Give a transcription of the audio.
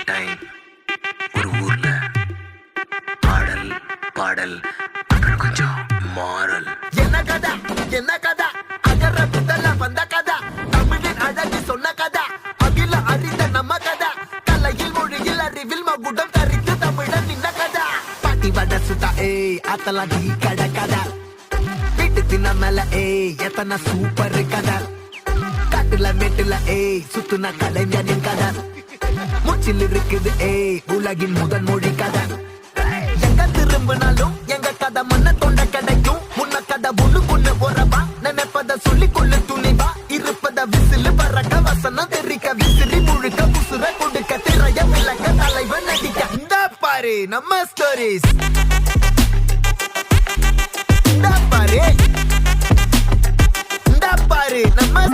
Time ஒரு ஊர்ல பாடல் பாடல் அப்புறம் கொஞ்சம் மாறல். என்ன கதை என்ன கதை அகர புத்தல வந்த கதை தமிழின் அழகு சொன்ன கதை அகில அறிந்த நம்ம கதை கலையில் மொழியில் அறிவில் மகுடம் தரித்து தமிழன் நின்ன கதை பாட்டி வட சுத்தா அத்தலாம் டீ கடை கதை வீட்டு தின்ன மேல எத்தனை சூப்பர் கதை காட்டுல மேட்டுல சுத்துன கலைஞனின் கதை மூச்சில் இருக்குது உலகின் முதல் மொழி கதை எங்க திரும்பினாலும் எங்க கதை மண்ண தொண்ட கிடைக்கும் முன்ன கதை ஒண்ணு உறவா நினைப்பத சொல்லி கொள்ளு துணிவா இருப்பத விசிலு பறக்க வசனம் தெரிக்க விசிறி முழுக்க புசுர கொடுக்க திரைய விளக்க தலைவன் நடிக்க இந்த பாரு நம்ம ஸ்டோரிஸ் இந்த பாரு நம்ம